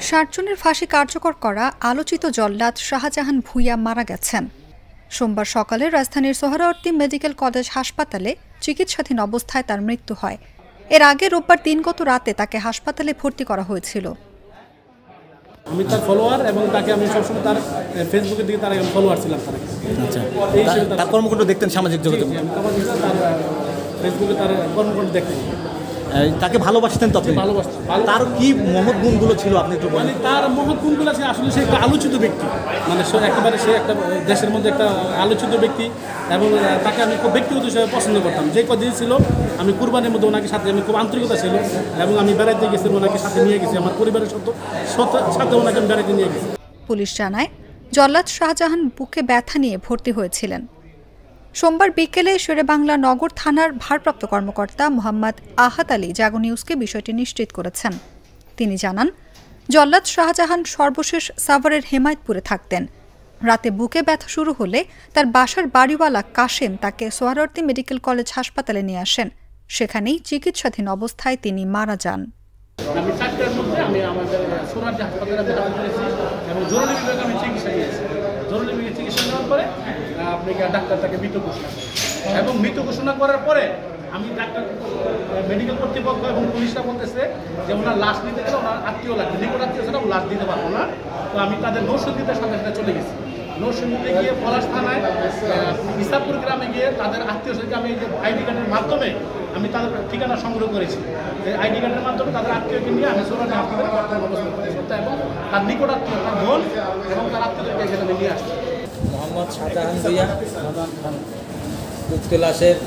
৬০ জনের ফাঁসি কার্যকর করা আলোচিত জল্লাদ শাহজাহান ভূঁইয়া মারা গেছেন। সোমবার সকালে রাজধানীর সোহরাওয়ার্দী মেডিকেল কলেজ হাসপাতালে চিকিৎসাধীন অবস্থায় তার মৃত্যু হয়। এর আগে রোববার দিনগত রাতে তাকে হাসপাতালে ভর্তি করা হয়েছিল। আমি তার ফলোয়ার এবং তাকে আমি সবসময় তার ফেসবুকের দিকে তার একজন ফলোয়ার ছিলাম। তার কর্মকাণ্ড দেখতেন সামাজিক যোগাযোগ, তার ফেসবুকে তার কর্মকাণ্ড দেখতেন। তাকে ভালোবাসতেন তো আপনি? ভালোবাসতেন। তার কি মহৎ গুণগুলো ছিল আপনি একটু বলেন? তার মহৎ গুণগুলো আছে, আসলে সে একটা আলোচিত ব্যক্তি, মানে সে একটা দেশের মধ্যে একটা আলোচিত ব্যক্তি এবং তাকে আমি খুব ব্যক্তিগত হিসেবে পছন্দ করতাম। যে কদিন ছিল আমি কুরবানির মধ্যে ওনাকে সাথে আমি খুব আন্তরিকতা ছিল এবং আমি বেড়াইতে গেছি, ওনাকে সাথে নিয়ে গেছি, আমার পরিবারের সাথে ওনাকে আমি বেড়াইতে নিয়ে গেছি। পুলিশ জানায় জল্লাদ শাহজাহান বুকে ব্যথা নিয়ে ভর্তি হয়েছিলেন। সোমবার বিকেলে শেরেবাংলা নগর থানার ভারপ্রাপ্ত কর্মকর্তা মোহাম্মদ আহাদ আলী জাগো নিউজকে বিষয়টি নিশ্চিত করেছেন। তিনি জানান, জল্লাদ শাহজাহান সর্বশেষ সাভারের হেমায়েতপুরে থাকতেন। রাতে বুকে ব্যথা শুরু হলে তার বাসার বাড়িওয়ালা কাশেম তাকে সোহরাওয়ার্দী মেডিকেল কলেজ হাসপাতালে নিয়ে আসেন। সেখানেই চিকিৎসাধীন অবস্থায় তিনি মারা যান। আমি 4টার মধ্যে আমি আমাদের সোহরাওয়ার্দী হাসপাতালে ভর্তি করেছি এবং জরুরি বিভাগে আমি চিকিৎসা নিয়েছি। জরুরি বিভাগে চিকিৎসা নেওয়ার পরে ডাক্তার তাকে মৃত ঘোষণা করে এবং মৃত ঘোষণা করার পরে আমি ডাক্তার মেডিকেল কর্তৃপক্ষ এবং পুলিশরা বলতেছে যে ওনার লাশ নিতে গেলে ওনার আত্মীয় লাগবে, নিকট আত্মীয় ছাড়া লাশ দিতে পারবো না। তো আমি তাদের নৌসন্দিতে সাথে সাথে চলে গেছি। নৌসন্দিতে গিয়ে পলাশ থানায় ইসাপুর গ্রামে গিয়ে তাদের আত্মীয় স্বজনকে আমি যে আইডি কার্ডের মাধ্যমে আমি তাদের ঠিকানা সংগ্রহ করেছি। এই আইডি কার্ডের মাধ্যমে তাদের আত্মীয়কে নিয়ে আমি সোহরাওয়ার্দী হাসপাতালে বর্তমান অবস্থান করেছি এবং তার নিকট আত্মীয়, তার বোন এবং তার আত্মীয়দেরকে এখানে নিয়ে আসছি। মোহাম্মদ শাহজাহান ভূঁইয়া উত্তলাসের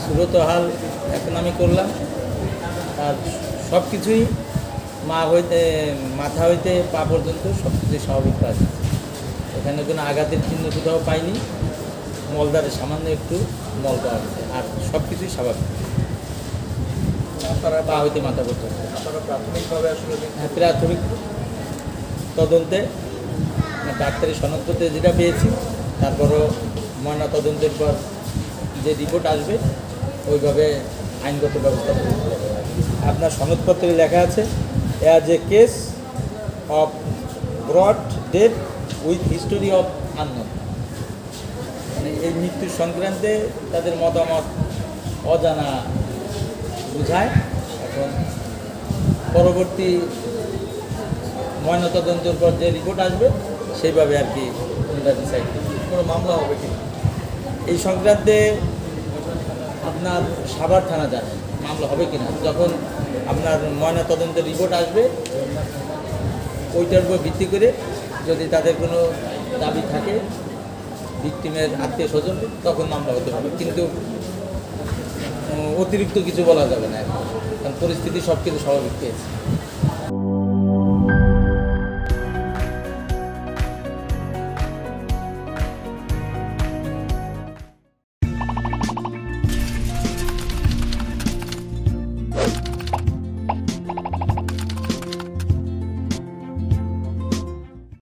সুরতহাল এখন আমি করলাম। আর সব কিছুই মাথা হইতে পা পর্যন্ত সব কিছুই স্বাভাবিক আছে। এখানে কোনো আঘাতের চিহ্ন কোথাও পাইনি। মলদারে সামান্য একটু মল পাওয়া গেছে, আর সব কিছুই স্বাভাবিক। পা হইতে মাথা পর্যন্ত প্রাথমিকভাবে আসলে প্রাথমিক তদন্তে ডাক্তারি সনদপত্রে যেটা পেয়েছি, তারপরও ময়না তদন্তের পর যে রিপোর্ট আসবে ওইভাবে আইনগত ব্যবস্থা করতে হবে। আপনার সনদপত্রে লেখা আছে, as a case of brought death with history of unknown. মানে এই মৃত্যুর সংক্রান্তে তাদের মতামত অজানা বোঝায়। এখন পরবর্তী ময়নাতদন্তের পর যে রিপোর্ট আসবে সেইভাবে আর কি ওনারা ডিসাইড করবে কোনো মামলা হবে কি এই সংক্রান্তে আপনার সাভার থানা জানেন মামলা হবে কি না। যখন আপনার ময়নাতদন্তের রিপোর্ট আসবে ওইটার উপর ভিত্তি করে যদি তাদের কোনো দাবি থাকে ভিকটিমের আত্মীয় স্বজন, তখন মামলা হতে হবে। কিন্তু অতিরিক্ত কিছু বলা যাবে না, কারণ পরিস্থিতি সব কিছু স্বাভাবিক পেয়েছে।